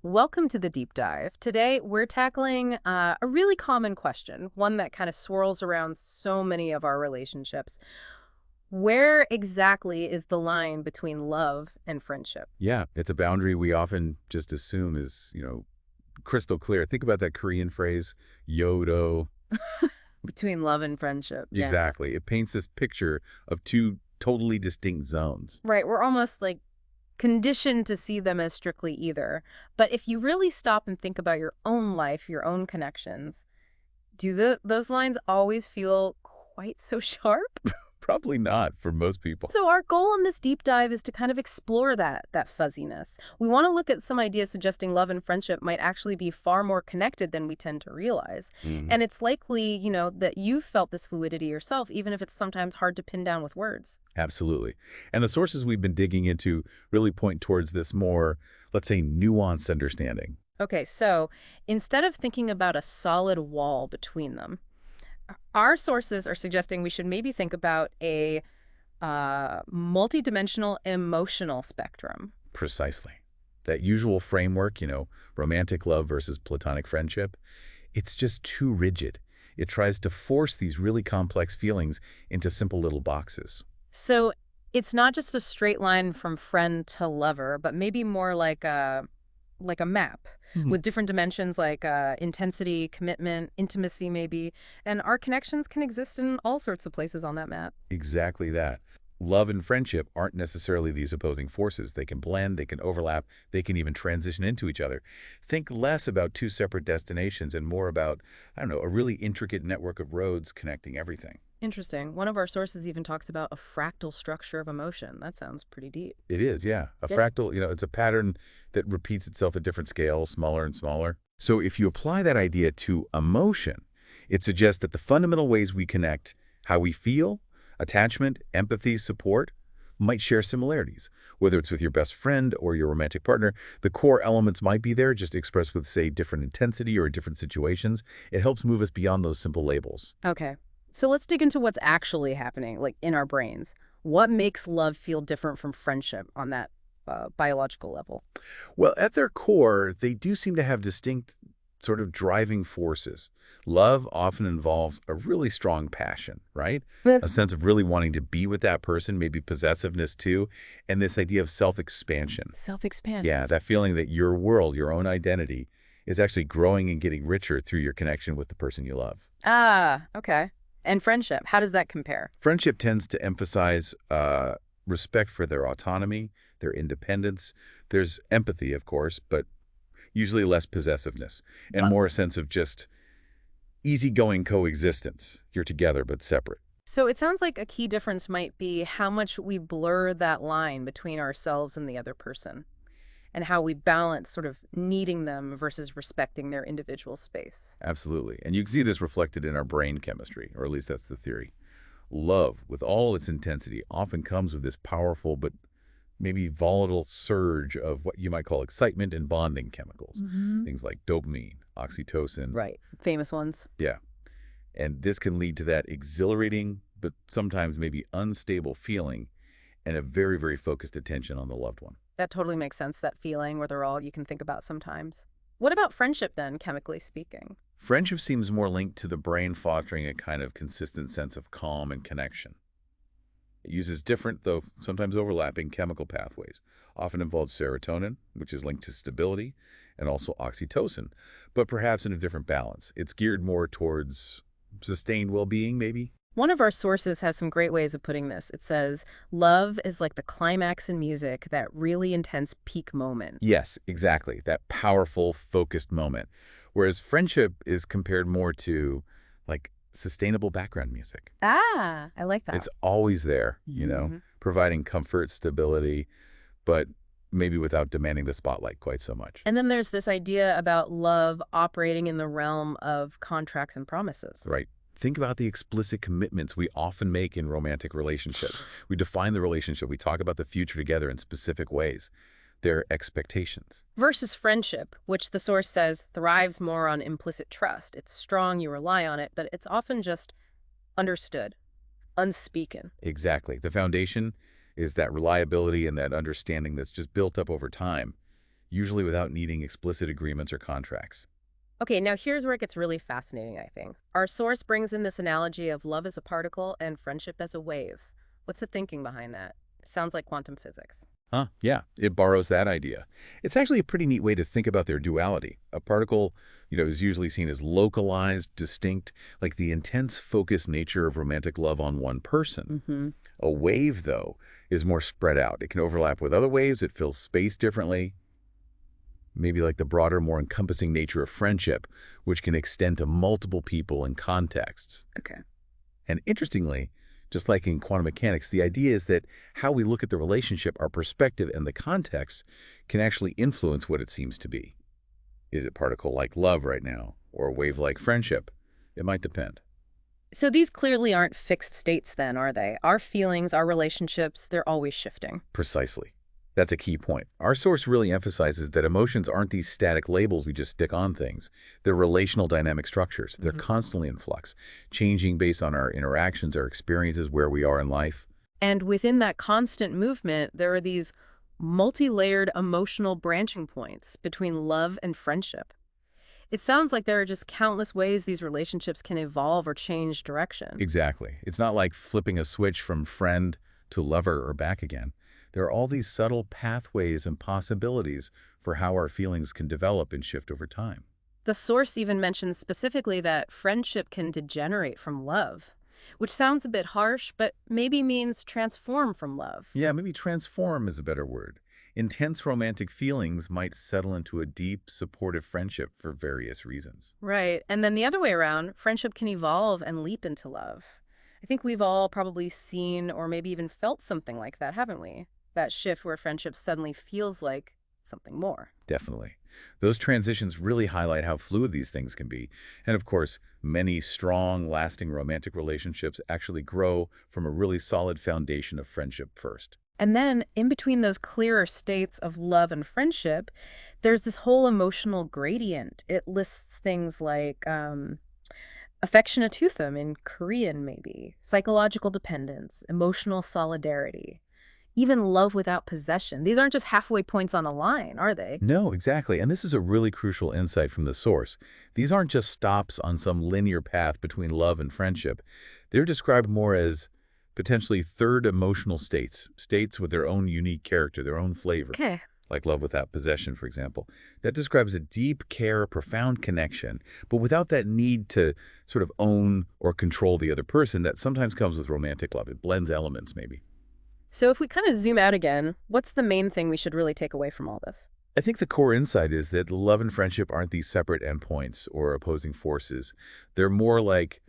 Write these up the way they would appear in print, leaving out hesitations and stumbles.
Welcome to the deep dive. Today, we're tackling a really common question, one that kind of swirls around so many of our relationships. Where exactly is the line between love and friendship? Yeah, it's a boundary we often just assume is, crystal clear. Think about that Korean phrase, yodo. Between love and friendship, yeah. Exactly. It paints this picture of two totally distinct zones. Right, we're almost like conditioned to see them as strictly either. But if you really stop and think about your own life, your own connections, do those lines always feel quite so sharp? Probably not for most people. So our goal in this deep dive is to kind of explore that fuzziness. We want to look at some ideas suggesting love and friendship might actually be far more connected than we tend to realize. hmm And it's likely, that you've felt this fluidity yourself, even if it's sometimes hard to pin down with words. Absolutely. And the sources we've been digging into really point towards this more, let's say, nuanced understanding. Okay, so instead of thinking about a solid wall between them, our sources are suggesting we should maybe think about a multidimensional emotional spectrum. Precisely. That usual framework, romantic love versus platonic friendship, it's just too rigid. It tries to force these really complex feelings into simple little boxes. So it's not just a straight line from friend to lover, but maybe more like a map Mhm. with different dimensions like intensity, commitment, intimacy maybe. And our connections can exist in all sorts of places on that map. Exactly that. Love and friendship aren't necessarily these opposing forces. They can blend, they can overlap, they can even transition into each other. Think less about two separate destinations and more about, I don't know, a really intricate network of roads connecting everything. Interesting. One of our sources even talks about a fractal structure of emotion. That sounds pretty deep. It is, yeah. A Yeah. fractal, it's a pattern that repeats itself at different scales, smaller and smaller. So if you apply that idea to emotion, it suggests that the fundamental ways we connect, how we feel, attachment, empathy, support, might share similarities. Whether it's with your best friend or your romantic partner, the core elements might be there, just expressed with, say, different intensity or different situations. It helps move us beyond those simple labels. Okay. So let's dig into what's actually happening, like in our brains. What makes love feel different from friendship on that biological level? Well, at their core, they do seem to have distinct sort of driving forces. Love often involves a really strong passion, right? A sense of really wanting to be with that person, maybe possessiveness too, and this idea of self-expansion. Self-expansion. Yeah, that feeling that your world, your own identity, is actually growing and getting richer through your connection with the person you love. Ah, okay. And friendship, how does that compare? Friendship tends to emphasize respect for their autonomy, their independence. There's empathy, of course, but usually less possessiveness and more a sense of just easygoing coexistence. You're together but separate. So it sounds like a key difference might be how much we blur that line between ourselves and the other person, and how we balance sort of needing them versus respecting their individual space. Absolutely. And you can see this reflected in our brain chemistry, or at least that's the theory. Love, with all its intensity, often comes with this powerful but maybe volatile surge of what you might call excitement and bonding chemicals. Things like dopamine, oxytocin. Right. Famous ones. Yeah. And this can lead to that exhilarating, but sometimes maybe unstable feeling and a very, very focused attention on the loved one. That totally makes sense, that feeling where they're all you can think about sometimes. What about friendship then, chemically speaking? Friendship seems more linked to the brain fostering a kind of consistent sense of calm and connection. It uses different, though sometimes overlapping, chemical pathways. Often involves serotonin, which is linked to stability, and also oxytocin, but perhaps in a different balance. It's geared more towards sustained well-being, maybe? One of our sources has some great ways of putting this. It says, love is like the climax in music, that really intense peak moment. Yes, exactly. That powerful, focused moment. Whereas friendship is compared more to, like, sustainable background music. Ah, I like that. It's always there, providing comfort, stability, but maybe without demanding the spotlight quite so much. And then there's this idea about love operating in the realm of contracts and promises. Right. Think about the explicit commitments we often make in romantic relationships. We define the relationship. We talk about the future together in specific ways. They're expectations. Versus friendship, which the source says thrives more on implicit trust. It's strong, you rely on it, but it's often just understood, unspoken. Exactly. The foundation is that reliability and that understanding that's just built up over time. usually without needing explicit agreements or contracts. Okay, now here's where it gets really fascinating, I think. Our source brings in this analogy of love as a particle and friendship as a wave. What's the thinking behind that? It sounds like quantum physics. Huh? Yeah, it borrows that idea. It's actually a pretty neat way to think about their duality. A particle, is usually seen as localized, distinct, like the intense focused nature of romantic love on one person. Mm-hmm. A wave, though, is more spread out. It can overlap with other waves. It fills space differently, maybe like the broader, more encompassing nature of friendship, which can extend to multiple people and contexts. Okay. And interestingly, just like in quantum mechanics, the idea is that how we look at the relationship, our perspective, and the context can actually influence what it seems to be. Is it particle-like love right now, or a wave-like friendship? It might depend. So these clearly aren't fixed states then, are they? Our feelings, our relationships, they're always shifting. Precisely. That's a key point. Our source really emphasizes that emotions aren't these static labels we just stick on things. They're relational dynamic structures. They're constantly in flux, changing based on our interactions, our experiences, where we are in life. And within that constant movement, there are these multi-layered emotional branching points between love and friendship. It sounds like there are just countless ways these relationships can evolve or change direction. Exactly. It's not like flipping a switch from friend to lover or back again. There are all these subtle pathways and possibilities for how our feelings can develop and shift over time. The source even mentions specifically that friendship can degenerate from love, which sounds a bit harsh, but maybe means transform from love. Yeah, maybe transform is a better word. Intense romantic feelings might settle into a deep, supportive friendship for various reasons. Right. And then the other way around, friendship can evolve and leap into love. I think we've all probably seen or maybe even felt something like that, haven't we? That shift where friendship suddenly feels like something more. Definitely. Those transitions really highlight how fluid these things can be. And of course, many strong, lasting romantic relationships actually grow from a really solid foundation of friendship first. And then in between those clearer states of love and friendship, there's this whole emotional gradient. It lists things like affectionatuthum in Korean, maybe, psychological dependence, emotional solidarity, even love without possession. These aren't just halfway points on a line, are they? No, exactly. And this is a really crucial insight from the source. These aren't just stops on some linear path between love and friendship. They're described more as potentially third emotional states, states with their own unique character, their own flavor, Okay. like love without possession, for example. That describes a deep care, profound connection, but without that need to sort of own or control the other person that sometimes comes with romantic love. It blends elements, maybe. So if we kind of zoom out again, what's the main thing we should really take away from all this? I think the core insight is that love and friendship aren't these separate endpoints or opposing forces. They're more like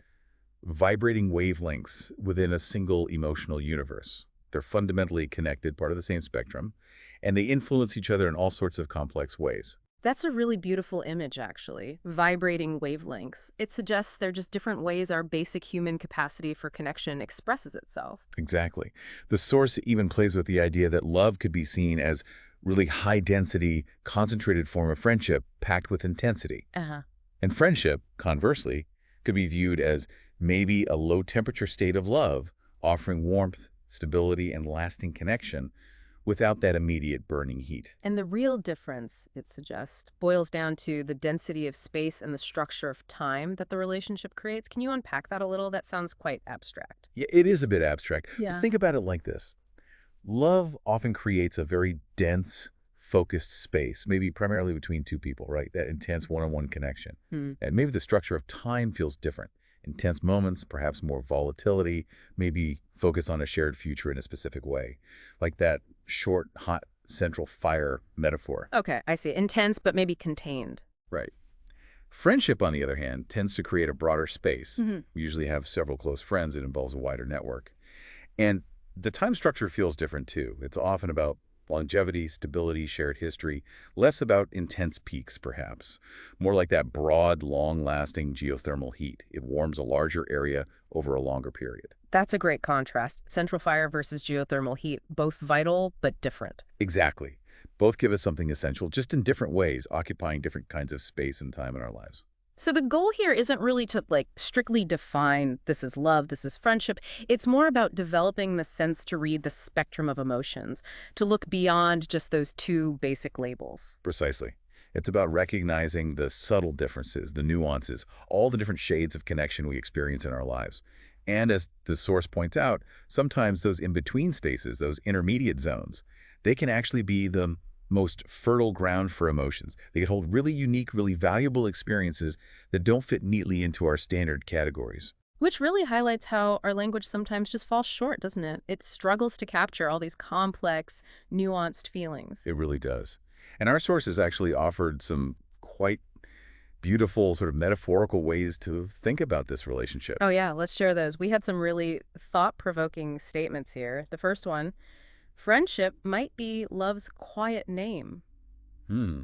vibrating wavelengths within a single emotional universe. They're fundamentally connected, part of the same spectrum, and they influence each other in all sorts of complex ways. That's a really beautiful image, actually. Vibrating wavelengths. It suggests they're just different ways our basic human capacity for connection expresses itself. Exactly. The source even plays with the idea that love could be seen as really high-density, concentrated form of friendship packed with intensity. Uh-huh. And friendship, conversely, could be viewed as maybe a low-temperature state of love, offering warmth, stability, and lasting connection without that immediate burning heat. And the real difference, it suggests, boils down to the density of space and the structure of time that the relationship creates. Can you unpack that a little? That sounds quite abstract. Yeah, it is a bit abstract. Yeah. Think about it like this. Love often creates a very dense, focused space, maybe primarily between two people, right? That intense one-on-one connection. Hmm. And maybe the structure of time feels different. Intense moments, perhaps more volatility, maybe focus on a shared future in a specific way. Like that short, hot, central fire metaphor. Okay, I see. Intense, but maybe contained. Right. Friendship, on the other hand, tends to create a broader space. Mm-hmm. We usually have several close friends. It involves a wider network. And the time structure feels different, too. It's often about longevity, stability, shared history, less about intense peaks, perhaps. More like that broad, long-lasting geothermal heat. It warms a larger area over a longer period. That's a great contrast. Central fire versus geothermal heat, both vital but different. Exactly. Both give us something essential, just in different ways, occupying different kinds of space and time in our lives. So the goal here isn't really to strictly define this is love, this is friendship. It's more about developing the sense to read the spectrum of emotions, to look beyond just those two basic labels. Precisely. It's about recognizing the subtle differences, the nuances, all the different shades of connection we experience in our lives. And as the source points out, sometimes those in-between spaces, those intermediate zones, they can actually be the most fertile ground for emotions. They can hold really unique, really valuable experiences that don't fit neatly into our standard categories. Which really highlights how our language sometimes just falls short, doesn't it? It struggles to capture all these complex, nuanced feelings. It really does. And our sources actually offered some quite beautiful sort of metaphorical ways to think about this relationship. Oh yeah, let's share those. We had some really thought-provoking statements here. The first one, friendship might be love's quiet name. Hmm.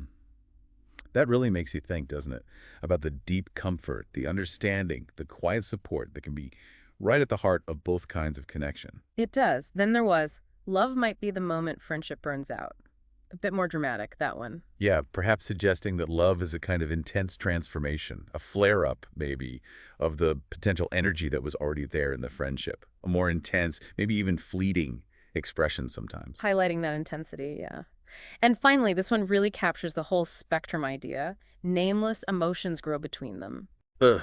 That really makes you think, doesn't it? About the deep comfort, the understanding, the quiet support that can be right at the heart of both kinds of connection. It does. Then there was, love might be the moment friendship burns out. A bit more dramatic, that one. Yeah, perhaps suggesting that love is a kind of intense transformation, a flare-up, maybe, of the potential energy that was already there in the friendship. A more intense, maybe even fleeting expression sometimes. Highlighting that intensity, yeah. And finally, this one really captures the whole spectrum idea. Nameless emotions grow between them. Ugh,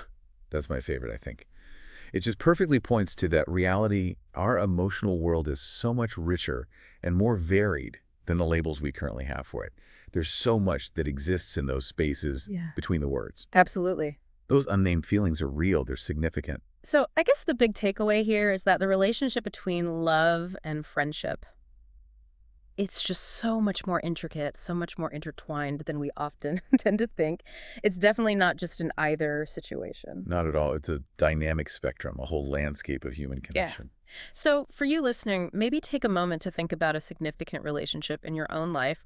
that's my favorite, I think. It just perfectly points to that reality. Our emotional world is so much richer and more varied than the labels we currently have for it. There's so much that exists in those spaces Yeah. between the words. Absolutely. Those unnamed feelings are real, they're significant. So I guess the big takeaway here is that the relationship between love and friendship, it's just so much more intricate, so much more intertwined than we often tend to think. It's definitely not just an either situation. Not at all. It's a dynamic spectrum, a whole landscape of human Yeah. connection. So for you listening, maybe take a moment to think about a significant relationship in your own life.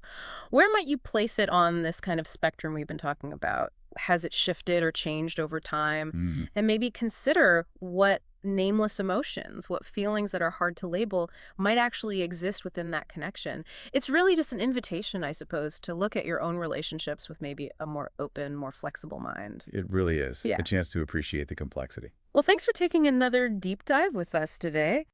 Where might you place it on this kind of spectrum we've been talking about? Has it shifted or changed over time? Mhm. And maybe consider what nameless emotions, what feelings that are hard to label might actually exist within that connection. It's really just an invitation, I suppose, to look at your own relationships with maybe a more open, more flexible mind. It really is Yeah. a chance to appreciate the complexity. Well, thanks for taking another deep dive with us today.